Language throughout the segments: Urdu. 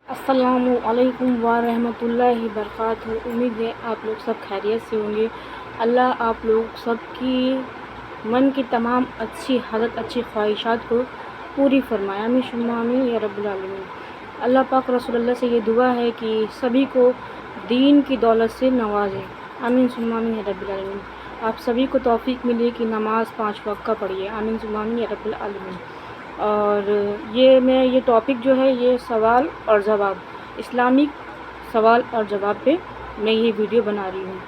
السلام علیکم ورحمۃ اللہ وبرکاتہ۔ امید ہے آپ لوگ سب خیریت سے ہوں گے۔ اللہ آپ لوگ سب کی من کی تمام اچھی حالت، اچھی خواہشات کو پوری فرمائے، آمین ثم آمین یا رب العالمین۔ اللہ پاک رسول اللہ سے یہ دعا ہے کہ سبھی کو دین کی دولت سے نوازیں، آمین ثم آمین یا رب العالمین۔ آپ سبھی کو توفیق ملے کہ نماز 5 وقت کا پڑھیے، آمین ثم آمین یا رب العالمین۔ اور یہ ٹاپک جو ہے یہ سوال اور جواب، اسلامک سوال اور جواب پہ میں یہ ویڈیو بنا رہی ہوں۔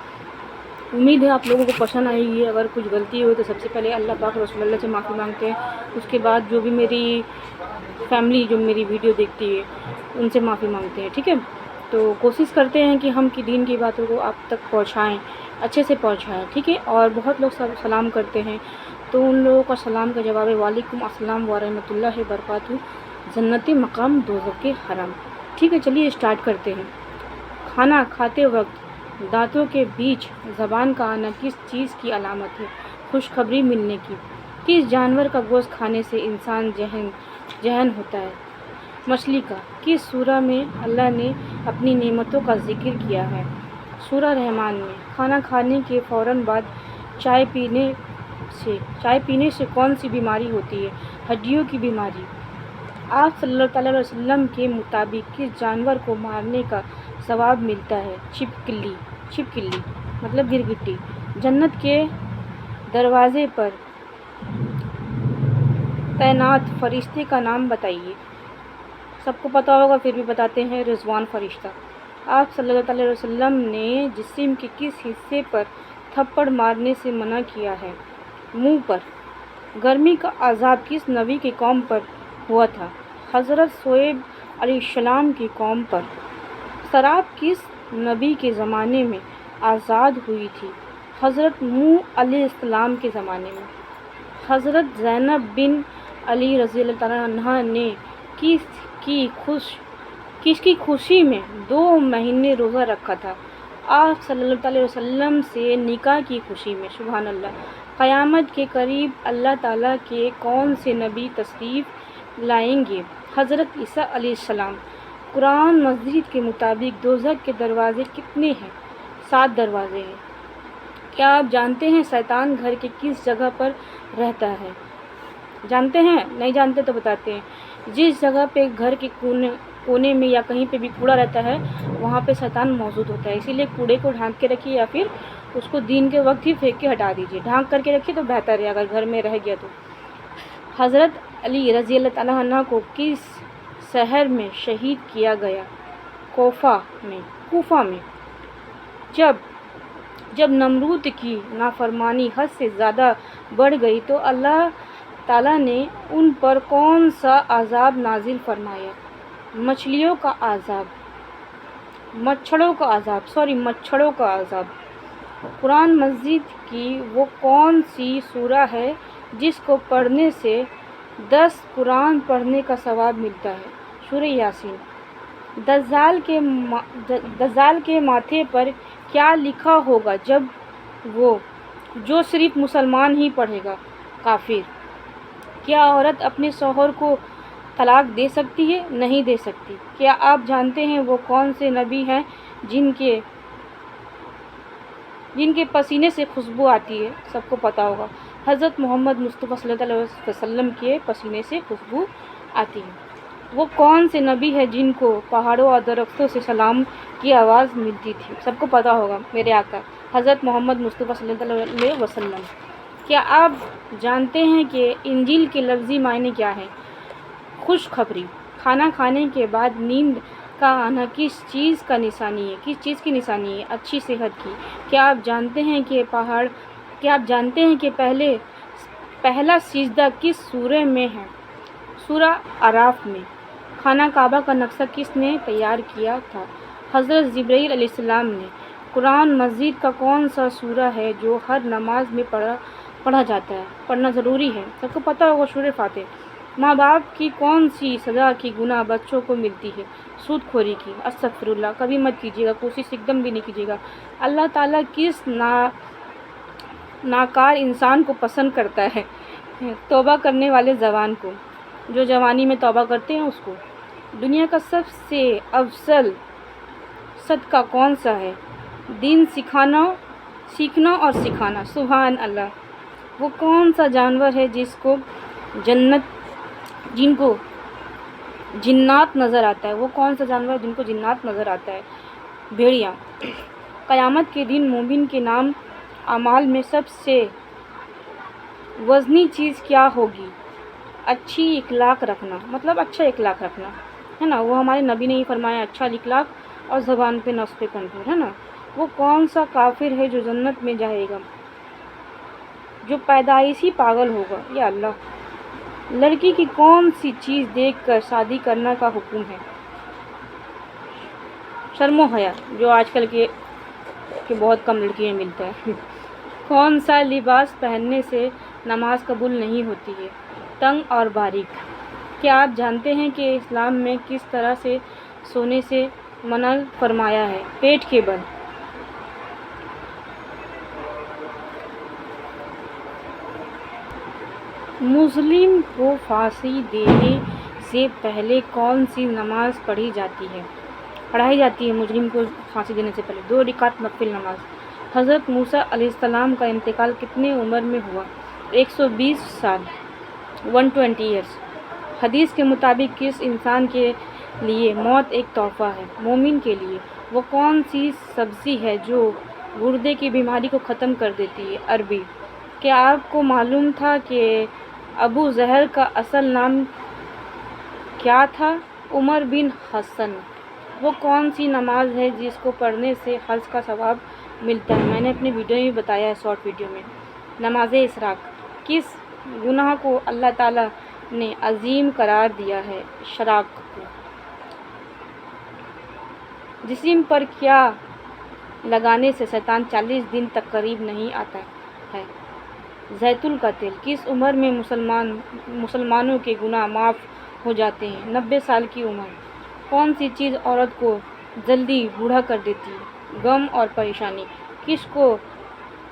امید ہے آپ لوگوں کو پسند آئے گی۔ اگر کچھ غلطی ہوئی تو سب سے پہلے اللہ پاک رسول اللہ سے معافی مانگتے ہیں، اس کے بعد جو بھی میری فیملی جو میری ویڈیو دیکھتی ہے ان سے معافی مانگتے ہیں، ٹھیک ہے؟ تو کوشش کرتے ہیں کہ ہم کی دین کی باتوں کو آپ تک پہنچائیں، اچھے سے پہنچائیں، ٹھیک ہے؟ اور بہت لوگ سلام کرتے ہیں، تو ان لوگوں کا سلام کا جواب ہے وعلیکم السلام ورحمۃ اللہ وبرکاتہ، جنتی مقام دوزخ کے حرام۔ ٹھیک ہے، چلیے اسٹارٹ کرتے ہیں۔ کھانا کھاتے وقت دانتوں کے بیچ زبان کا آنا کس چیز کی علامت ہے؟ خوشخبری ملنے کی۔ کس جانور کا گوشت کھانے سے انسان ذہن ہوتا ہے؟ مچھلی کا۔ کس سورہ میں اللہ نے اپنی نعمتوں کا ذکر کیا ہے؟ سورہ رحمان میں۔ کھانا کھانے کے فوراً بعد چائے پینے سے کون سی بیماری ہوتی ہے؟ ہڈیوں کی بیماری۔ آپ صلی اللہ علیہ وسلم کے مطابق کس جانور کو مارنے کا ثواب ملتا ہے؟ چھپکلی مطلب گرگٹی۔ جنت کے دروازے پر تعینات فرشتے کا نام بتائیے۔ سب کو پتہ ہوگا پھر بھی بتاتے ہیں، رضوان فرشتہ۔ آپ صلی اللہ علیہ وسلم نے جسم کے کس حصے پر تھپڑ مارنے سے منع کیا ہے؟ منہ پر۔ گرمی کا عذاب کس نبی کی قوم پر ہوا تھا؟ حضرت شعیب علیہ السلام کی قوم پر۔ شراب کس نبی کے زمانے میں آزاد ہوئی تھی؟ حضرت نوح علیہ السلام کے زمانے میں۔ حضرت زینب بن علی رضی اللہ عنہ نے کس کی خوشی میں 2 مہینے روزہ رکھا تھا؟ آپ صلی اللہ علیہ وسلم سے نکاح کی خوشی میں۔ سبحان اللہ۔ قیامت کے قریب اللہ تعالیٰ کے کون سے نبی تشریف لائیں گے؟ حضرت عیسیٰ علیہ السلام۔ قرآن مجید کے مطابق دوزخ کے دروازے کتنے ہیں؟ 7 دروازے ہیں۔ کیا آپ جانتے ہیں شیطان گھر کے کس جگہ پر رہتا ہے؟ جانتے ہیں؟ نہیں جانتے تو بتاتے ہیں۔ جس جگہ پہ گھر کے کونے میں یا کہیں پہ بھی کوڑا رہتا ہے وہاں پہ شیطان موجود ہوتا ہے، اسی لیے کوڑے کو ڈھانک کے رکھیے یا پھر اس کو دین کے وقت ہی پھینک کے ہٹا دیجیے۔ ڈھانک کر کے رکھیے تو بہتر ہے اگر گھر میں رہ گیا تو۔ حضرت علی رضی اللہ عنہ کو کس شہر میں شہید کیا گیا؟ کوفہ میں۔ جب نمرود کی نافرمانی حد سے زیادہ بڑھ گئی تو اللہ تعالیٰ نے ان پر کون سا عذاب نازل فرمایا؟ مچھڑوں کا عذاب۔ قرآن مجید کی وہ کون سی سورہ ہے جس کو پڑھنے سے 10 قرآن پڑھنے کا ثواب ملتا ہے؟ سورہ یاسین۔ دجال کے ماتھے پر کیا لکھا ہوگا جو صرف مسلمان ہی پڑھے گا؟ کافر۔ کیا عورت اپنے شوہر کو طلاق دے سکتی ہے؟ نہیں دے سکتی۔ کیا آپ جانتے ہیں وہ کون سے نبی ہیں جن کے پسینے سے خوشبو آتی ہے؟ سب کو پتہ ہوگا، حضرت محمد مصطفیٰ صلی اللہ علیہ وسلم کے پسینے سے خوشبو آتی ہے۔ وہ کون سے نبی ہیں جن کو پہاڑوں اور درختوں سے سلام کی آواز ملتی تھی؟ سب کو پتہ ہوگا، میرے آقا حضرت محمد مصطفیٰ صلی اللہ علیہ وسلم۔ کیا آپ جانتے ہیں کہ انجیل کے لفظی معنی کیا ہے؟ خوشخبری۔ کھانا کھانے کے بعد نیند کا آنا کس چیز کی نشانی ہے؟ اچھی صحت کی۔ کیا آپ جانتے ہیں کہ پہلا سجدہ کس سورہ میں ہے؟ سورہ اعراف میں۔ خانہ کعبہ کا نقشہ کس نے تیار کیا تھا؟ حضرت جبرائیل علیہ السلام نے۔ قرآن مجید کا کون سا سورہ ہے جو ہر نماز میں پڑھا جاتا ہے، پڑھنا ضروری ہے؟ سب کو پتہ ہوگا، سورہ فاتحہ۔ ماں باپ کی کون سی سزا کی گناہ بچوں کو ملتی ہے؟ سود خوری کی۔ استغفر اللہ، کبھی مت کیجیے گا، کوشش ایک دم بھی نہیں کیجیے گا۔ اللہ تعالیٰ کس ناکار انسان کو پسند کرتا ہے؟ توبہ کرنے والے جوان کو، جو جوانی میں توبہ کرتے ہیں اس کو۔ دنیا کا سب سے افضل صدقہ کون سا ہے؟ دین سیکھنا اور سکھانا۔ سبحان اللہ۔ وہ کون سا جانور ہے جن کو جنات نظر آتا ہے؟ وہ کون سا جانور جن کو جنات نظر آتا ہے؟ بھیڑیا۔ قیامت کے دن مومن کے نام اعمال میں سب سے وزنی چیز کیا ہوگی؟ اچھی اخلاق رکھنا، مطلب اچھا اخلاق رکھنا ہے نا، وہ ہمارے نبی نے ہی فرمایا، اچھا اخلاق اور زبان پہ نفس پہ کنٹرول، ہے نا۔ وہ کون سا کافر ہے جو جنت میں جائے گا؟ جو پیدائشی پاگل ہوگا، یا اللہ۔ لڑکی کی کون سی چیز دیکھ کر شادی کرنا کا حکم ہے؟ شرم و حیا، جو آج کل کے بہت کم لڑکیوں میں ملتا ہے۔ کون سا لباس پہننے سے نماز قبول نہیں ہوتی ہے؟ تنگ اور باریک۔ کیا آپ جانتے ہیں کہ اسلام میں کس طرح سے سونے سے منع فرمایا ہے؟ پیٹ کے بل۔ مظلوم کو پھانسی دینے سے پہلے کون سی نماز پڑھائی جاتی ہے مجرم کو پھانسی دینے سے پہلے؟ 2 رکعت نفل نماز۔ حضرت موسیٰ علیہ السلام کا انتقال کتنے عمر میں ہوا؟ 120 سال، 120 ایئرس۔ حدیث کے مطابق کس انسان کے لیے موت ایک تحفہ ہے؟ مومن کے لیے۔ وہ کون سی سبزی ہے جو گردے کی بیماری کو ختم کر دیتی ہے؟ عربی۔ کیا آپ کو معلوم تھا کہ ابو جہل کا اصل نام کیا تھا؟ عمر بن حسن۔ وہ کون سی نماز ہے جس کو پڑھنے سے حج کا ثواب ملتا ہے؟ میں نے اپنے ویڈیو میں بتایا ہے، شارٹ ویڈیو میں۔ نماز اشراق۔ کس گناہ کو اللہ تعالیٰ نے عظیم قرار دیا ہے؟ شرک کو۔ جسم پر کیا لگانے سے شیطان 40 دن تک قریب نہیں آتا ہے؟ زیتون کا تیل۔ کس عمر میں مسلمانوں کے گناہ معاف ہو جاتے ہیں؟ 90 سال کی عمر۔ کون سی چیز عورت کو جلدی بوڑھا کر دیتی ہے؟ غم اور پریشانی۔ کس کو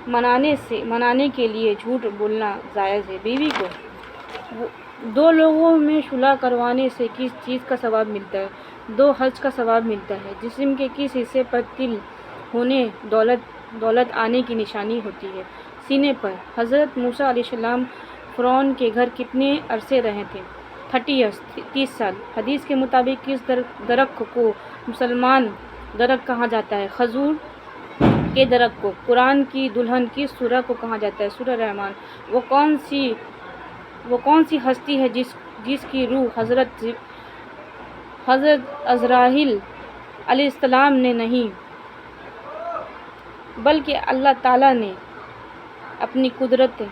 منانے کے لیے جھوٹ بولنا جائز ہے؟ بیوی کو۔ 2 لوگوں میں صلح کروانے سے کس چیز کا ثواب ملتا ہے؟ 2 حج کا ثواب ملتا ہے۔ جسم کے کس حصے پر تل ہونے دولت آنے کی نشانی ہوتی ہے؟ سینے پر۔ حضرت موسیٰ علیہ السلام فرعون کے گھر کتنے عرصے رہے تھے؟ 30 ایئرس، 30 سال۔ حدیث کے مطابق کس درخت کو مسلمان درخت کہا جاتا ہے؟ کھجور کے درخت کو۔ قرآن کی دلہن کس سورہ کو کہا جاتا ہے؟ سورہ رحمان۔ وہ کون سی ہستی ہے جس کی روح حضرت عزرائیل علیہ السلام نے نہیں بلکہ اللہ تعالیٰ نے اپنی قدرت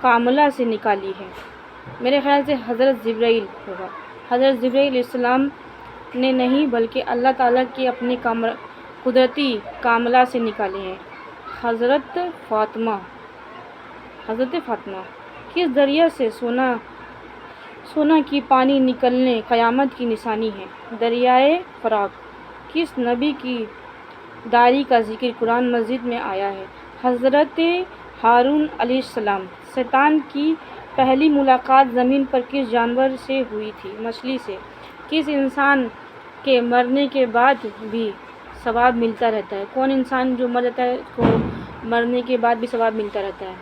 کاملہ سے نکالی ہے؟ میرے خیال سے حضرت جبرائیل ہوگا۔ حضرت جبرائیل علیہ السلام نے نہیں بلکہ اللہ تعالیٰ کی اپنی قدرتی کاملہ سے نکالے ہیں۔ حضرت فاطمہ۔ کس دریا سے سونا کی پانی نکلنے قیامت کی نشانی ہے؟ دریائے فراق۔ کس نبی کی داڑھی کا ذکر قرآن مجید میں آیا ہے؟ حضرت ہارون علیہ السلام۔ شیطان کی پہلی ملاقات زمین پر کس جانور سے ہوئی تھی؟ مچھلی سے۔ کس انسان کے مرنے کے بعد بھی ثواب ملتا رہتا ہے؟ کون انسان جو مر جاتا ہے اس کو مرنے کے بعد بھی ثواب ملتا رہتا ہے؟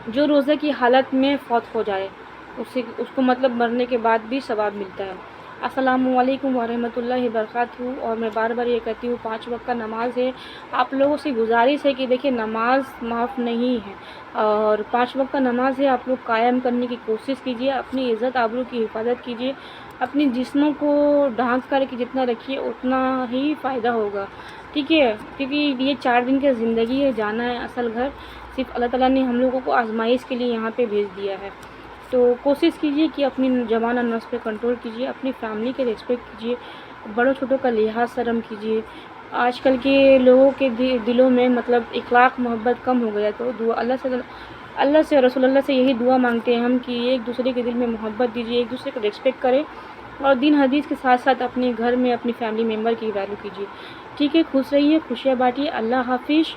جو روزے کی حالت میں فوت ہو جائے اس کو مطلب مرنے کے بعد بھی ثواب ملتا ہے۔ السلام علیکم ورحمۃ اللہ وبرکاتہ۔ اور میں بار بار یہ کہتی ہوں 5 وقت کا نماز ہے۔ آپ لوگوں سے گزارش ہے کہ دیکھیں نماز معاف نہیں ہے اور 5 وقت کا نماز ہے، آپ لوگ قائم کرنے کی کوشش کیجیے، اپنی عزت آبرو کی حفاظت کیجیے، اپنی جسموں کو ڈھانک کر کے جتنا رکھیے اتنا ہی فائدہ ہوگا، ٹھیک ہے؟ کیونکہ یہ 4 دن کی زندگی ہے، جانا ہے اصل گھر، صرف اللہ تعالیٰ نے ہم لوگوں کو آزمائش کے لیے یہاں پہ بھیج دیا ہے۔ تو کوشش کیجیے کہ اپنی زبان اور نفس پہ کنٹرول کیجیے، اپنی فیملی کے ریسپیکٹ کیجیے، بڑوں چھوٹوں کا لحاظ شرم کیجیے۔ آج کل کے لوگوں کے دلوں میں مطلب اخلاق محبت کم ہو گیا، تو اللہ سے رسول اللہ سے یہی دعا مانگتے ہیں ہم کہ ایک دوسرے کے دل میں محبت دیجیے، ایک دوسرے کو ریسپیکٹ کرے اور دین حدیث کے ساتھ ساتھ اپنے گھر میں اپنی فیملی ممبر کی ویلیو کیجیے، ٹھیک ہے؟ خوش رہیے، خوشیاں بانٹیے، اللہ حافظ۔